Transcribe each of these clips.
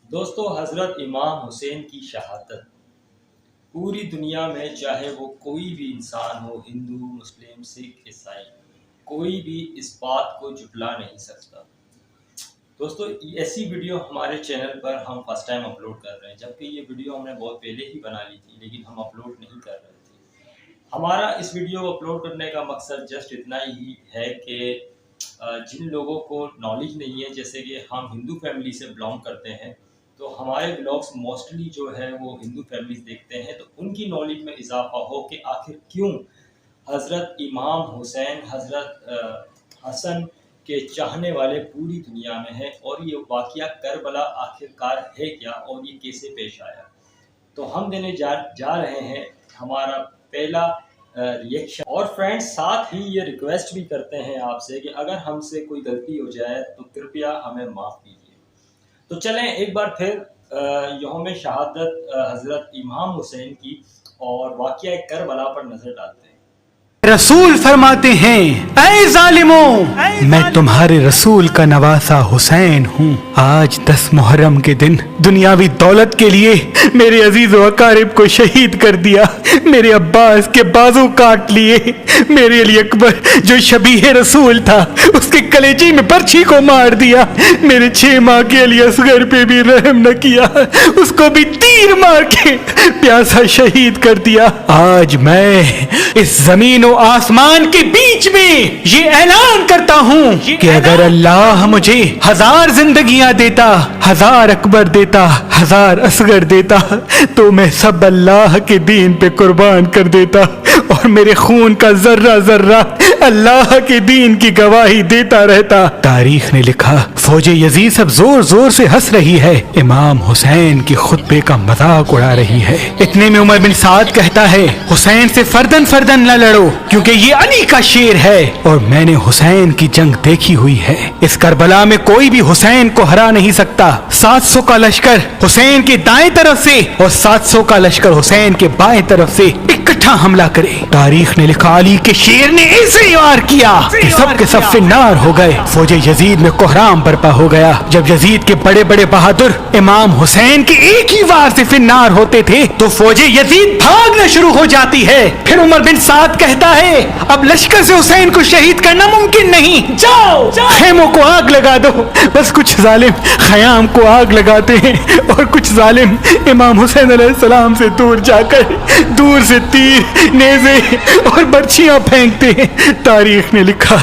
دوستو حضرت امام حسین کی شہادت پوری دنیا میں چاہے وہ کوئی بھی انسان ہو، ہندو، مسلم، سکھ، عیسائی، کوئی بھی اس بات کو جھٹلا نہیں سکتا۔ دوستو ایسی ویڈیو ہمارے چینل پر ہم فرسٹ ٹائم اپلوڈ کر رہے ہیں، جبکہ یہ ویڈیو ہم نے بہت پہلے ہی بنا لی تھی لیکن ہم اپلوڈ نہیں کر رہے تھے۔ ہمارا اس ویڈیو اپلوڈ کرنے کا مقصد جسٹ اتنا ہی ہے کہ جن لوگوں کو نالج نہیں ہے، جیسے کہ ہم ہندو فیملی سے بلانگ کرتے ہیں تو ہمارے بلاگس موسٹلی جو ہے وہ ہندو فیملیز دیکھتے ہیں، تو ان کی نالج میں اضافہ ہو کہ آخر کیوں حضرت امام حسین، حضرت حسن کے چاہنے والے پوری دنیا میں ہیں، اور یہ واقعہ کربلا آخر کار ہے کیا اور یہ کیسے پیش آیا۔ تو ہم دینے جا رہے ہیں ہمارا پہلا ریئیکشن، اور فرینڈز ساتھ ہی یہ ریکویسٹ بھی کرتے ہیں آپ سے کہ اگر ہم سے کوئی غلطی ہو جائے تو کرپیا ہمیں معاف کیجیے۔ تو چلیں ایک بار پھر یوم شہادت حضرت امام حسین کی اور واقعہ کربلا پر نظر ڈالتے ہیں۔ رسول فرماتے ہیں، اے ظالموں، میں تمہارے رسول کا نواسا حسین ہوں۔ آج 10 محرم کے دن دنیاوی دولت کے لیے میرے عزیز و اقارب کو شہید کر دیا، میرے عباس کے بازو کاٹ لیے، میرے علی اکبر جو شبیہ رسول تھا اس کے کلیجے میں برچھی کو مار دیا، میرے 6 ماہ کے علی اصغر پہ بھی رحم نہ کیا، اس کو بھی تیر مار کے پیاسا شہید کر دیا۔ آج میں اس زمین و آسمان کے بیچ میں یہ اعلان کرتا ہوں کہ اگر اللہ مجھے 1000 زندگیاں دیتا، 1000 اکبر دیتا، 1000 اصغر دیتا تو میں سب اللہ کے دین پہ قربان کر دیتا، اور میرے خون کا ذرہ ذرہ اللہ کے دین کی گواہی دیتا رہتا۔ تاریخ نے لکھا، فوج یزید سب زور زور سے ہنس رہی ہے، امام حسین کی خطبے کا مذاق اڑا رہی ہے۔ اتنے میں عمر بن سعد کہتا ہے، حسین سے فردن فردن نہ لڑو کیونکہ یہ علی کا شیر ہے، اور میں نے حسین کی جنگ دیکھی ہوئی ہے، اس کربلا میں کوئی بھی حسین کو ہرا نہیں سکتا۔ 700 کا لشکر حسین کے دائیں طرف سے اور 700 کا لشکر حسین کے بائیں طرف سے اکٹھا حملہ کرے۔ تاریخ نے لکھا، علی کے شیر نے ایسے وار کیا کہ سب کے سب فنار ہو گئے، فوج یزید میں کوہرام برپا ہو گیا۔ جب یزید کے بڑے بڑے بہادر امام حسین کے ایک ہی وار سے فنار ہوتے تھے تو فوج یزید بھاگنا شروع ہو جاتی ہے۔ پھر عمر بن سعد کہتا ہے، اب لشکر سے حسین کو شہید کرنا ممکن نہیں، جاؤ خیموں کو آگ لگا دو۔ بس کچھ ظالم خیام کو آگ لگاتے ہیں اور کچھ ظالم امام حسین علیہ السلام سے دور جا کر دور سے تیر، نیزے اور برچھیاں پھینکتے ہیں۔ تاریخ نے لکھا،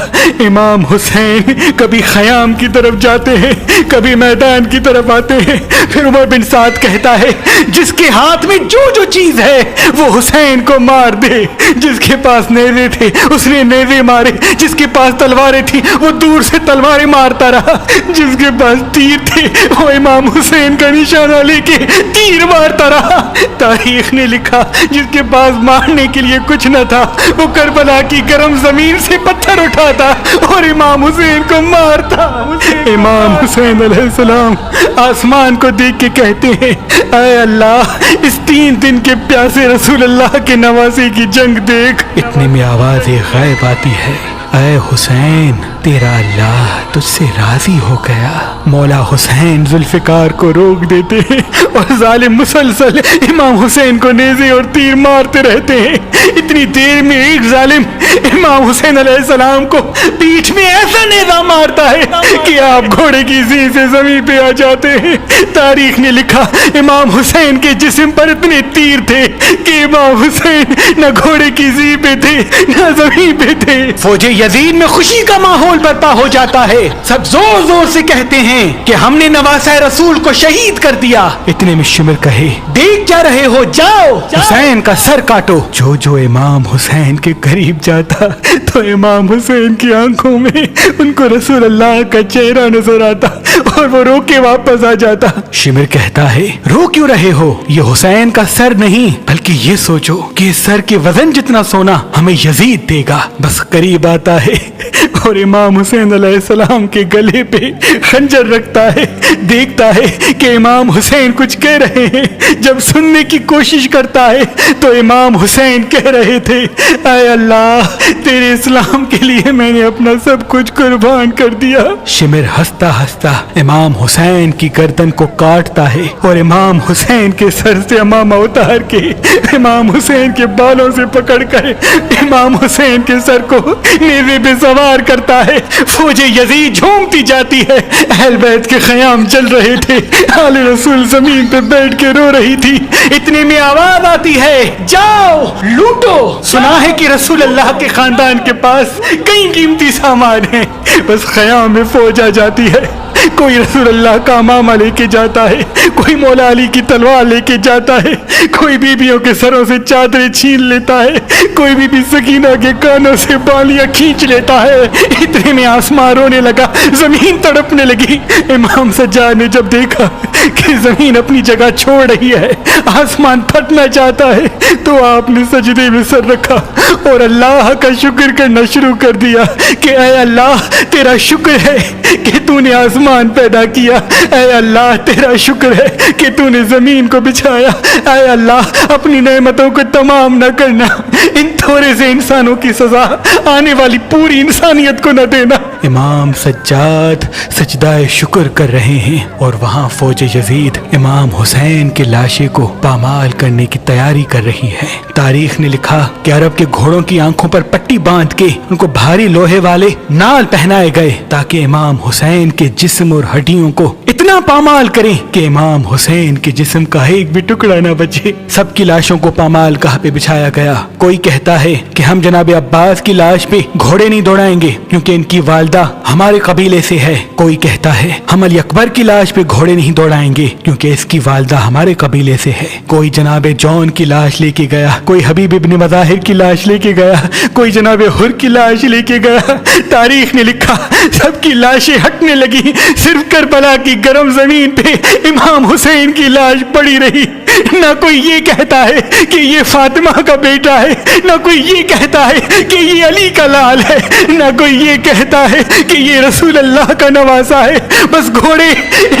امام حسین کبھی خیام کی طرف جاتے ہیں، کبھی میدان کی طرف آتے ہیں۔ پھر عمر بن سعد کہتا ہے، جس کے ہاتھ میں جو چیز ہے وہ حسین کو مار دے۔ جس کے پاس نیزے تھے اس نے نیزے مارے، جس کے پاس تلواریں تھی وہ دور سے تلواریں مارتا رہا، جس کے پاس تیر تھے وہ امام حسین کا نشانہ لے کے تیر مارتا رہا۔ تاریخ نے لکھا، جس کے پاس مارنے کے لیے کچھ نہ تھا وہ کربلا کی گرم زمین سے پتھر اٹھاتا اور امام حسین کو مارتا۔ امام حسین علیہ السلام آسمان کو دیکھ کے کہتے ہیں، اے اللہ، اس 3 دن کے پیاسے رسول اللہ کے نواسے کی جنگ دیکھ۔ اتنے میں آواز غیب آتی ہے، اے حسین، تیرا اللہ تجھ سے راضی ہو گیا۔ مولا حسین ذوالفقار کو روک دیتے ہیں اور ظالم مسلسل امام حسین کو نیزے اور تیر مارتے رہتے ہیں۔ اتنی دیر میں ایک ظالم امام حسین علیہ السلام کو پیٹھ میں ایسا نیزہ مارتا ہے کہ آپ گھوڑے کی زین سے زمین پہ آ جاتے ہیں۔ تاریخ نے لکھا، امام حسین کے جسم پر اتنے تیر تھے کہ امام حسین نہ گھوڑے کی زین پہ تھے نہ زمین پہ تھے۔ فوج یزید میں خوشی کا ماحول برپا ہو جاتا ہے، سب زور زور سے کہتے ہیں کہ ہم نے نواسہ رسول کو شہید کر دیا۔ اتنے میں شمر کہے، دیکھ کیا رہے ہو، جاؤ حسین کا سر کاٹو۔ جو امام حسین کے قریب جاتا تو امام حسین کی آنکھوں میں ان کو رسول اللہ کا چہرہ نظر آتا اور وہ رو کے واپس آ جاتا۔ شمر کہتا ہے، رو کیوں رہے ہو، یہ حسین کا سر نہیں بلکہ یہ سوچو کہ اس سر کے وزن جتنا سونا ہمیں یزید دے گا۔ بس قریب آتا ہے اور امام حسین علیہ السلام کے گلے پہ خنجر رکھتا ہے، دیکھتا ہے کہ امام حسین کچھ کہہ رہے ہیں۔ جب سننے کی کوشش کرتا ہے تو امام حسین کہہ رہے تھے، اے اللہ تیرے اسلام کے لیے میں نے اپنا سب کچھ قربان کر دیا۔ شمر ہنستا ہنستا امام حسین کی گردن کو کاٹتا ہے اور امام حسین کے سر سے امامہ اتار کے امام حسین کے بالوں سے پکڑ کر امام حسین کے سر کو نیزے پہ سوار کرتا ہے۔ فوج یزید جھومتی جاتی ہے، اہل بیت کے خیام جل رہے تھے، آل رسول زمین پہ بیٹھ کے رو رہی تھی۔ اتنے میں آواز آتی ہے، جاؤ لوٹو۔ سنا ہے کہ رسول اللہ کے خاندان کے پاس کئی قیمتی سامان ہیں، بس خیام میں فوج آ جاتی ہے۔ کوئی رسول اللہ کا امامہ لے کے جاتا ہے، کوئی مولا علی کی تلوار لے کے جاتا ہے، کوئی بیبیوں کے سروں سے چادریں چھین لیتا ہے، کوئی بی بی سکینہ کے کانوں سے بالیاں کھینچ لیتا ہے۔ اتنے میں آسمان رونے لگا، زمین تڑپنے لگی۔ امام سجاد نے جب دیکھا کہ زمین اپنی جگہ چھوڑ رہی ہے، آسمان پھٹنا چاہتا ہے، تو آپ نے سجدے میں سر رکھا اور اللہ کا شکر کرنا شروع کر دیا کہ اے اللہ تیرا شکر ہے کہ تو نے آسمان پیدا کیا، اے اللہ تیرا شکر ہے کہ تو نے زمین کو بچھایا، اے اللہ اپنی نعمتوں کو تمام نہ کرنا، ان تھوڑے سے انسانوں کی سزا آنے والی پوری انسانیت کو نہ دینا۔ امام سجاد سجدہ شکر کر رہے ہیں اور وہاں فوج یزید امام حسین کے لاشے کو پامال کرنے کی تیاری کر رہی ہے۔ تاریخ نے لکھا کہ عرب کے گھوڑوں کی آنکھوں پر پٹی باندھ کے ان کو بھاری لوہے والے نال پہنائے گئے تاکہ امام حسین کے جسم اور ہڈیوں کو اتنا پامال کریں کہ امام حسین کے جسم کا ایک بھی ٹکڑا نہ بچے۔ سب کی لاشوں کو پامال گاہ پہ بچھایا گیا۔ کوئی کہتا ہے کہ ہم جناب عباس کی لاش پہ گھوڑے نہیں دوڑائیں گے کیونکہ ان کی والدہ ہمارے قبیلے سے ہے۔ کوئی کہتا ہے ہم علی اکبر کی لاش پہ گھوڑے نہیں دوڑائیں گے کیونکہ اس کی والدہ ہمارے قبیلے سے ہے۔ کوئی جناب جون کی لاش لے کے گیا، کوئی حبیب ابن مظاہر کی لاش لے کے گیا، کوئی جناب حر کی لاش لے کے گیا۔ تاریخ نے لکھا سب کی لاشیں ہٹنے لگی، صرف کربلا کی گرم زمین پہ امام حسین کی لاش پڑی رہی۔ نہ کوئی یہ کہتا ہے کہ یہ فاطمہ کا بیٹا ہے، نہ کوئی یہ کہتا ہے کہ یہ علی کا لال ہے، نہ کوئی یہ کہتا ہے کہ یہ رسول اللہ کا نواسا ہے۔ بس گھوڑے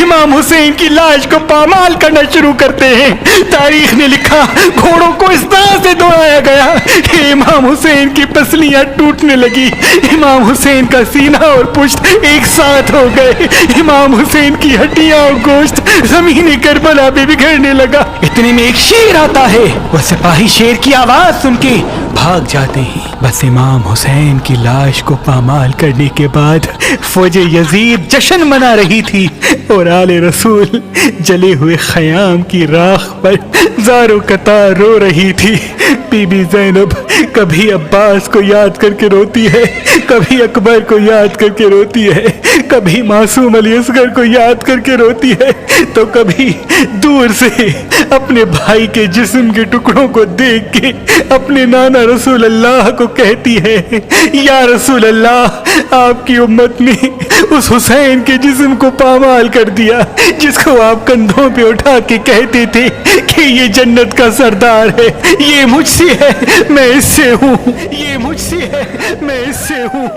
امام حسین کی لاش کو پامال کرنا شروع کرتے ہیں۔ تاریخ نے لکھا گھوڑوں کو اس طرح سے دوڑایا گیا کہ امام حسین کی پسلیاں ٹوٹنے لگی، امام حسین کا سینہ اور پشت ایک ساتھ ہو گئے، امام حسین کی ہڈیاں اور گوشت زمین کربلا پہ بکھرنے لگا۔ اتنے میں ایک شیر آتا ہے، وہ سپاہی شیر کی آواز سن کے بھاگ جاتے ہیں۔ بس امام حسین کی لاش کو پامال کرنے کے بعد فوج یزید جشن منا رہی تھی اور آل رسول جلے ہوئے خیام کی راکھ پر زاروں قطار رو رہی تھی۔ بی بی زینب کبھی عباس کو یاد کر کے روتی ہے، کبھی اکبر کو یاد کر کے روتی ہے، کبھی معصوم علی اصغر کو یاد کر کے روتی ہے، تو کبھی دور سے اپنے بھائی کے جسم کے ٹکڑوں کو دیکھ کے اپنے نانا رسول اللہ کو کہتی ہے، یا رسول اللہ آپ کی امت نے اس حسین کے جسم کو پامال کر دیا جس کو آپ کندھوں پہ اٹھا کے کہتے تھے کہ یہ جنت کا سردار ہے، یہ مجھ سے ہے میں اس سے ہوں، یہ مجھ سے ہے میں اس سے ہوں۔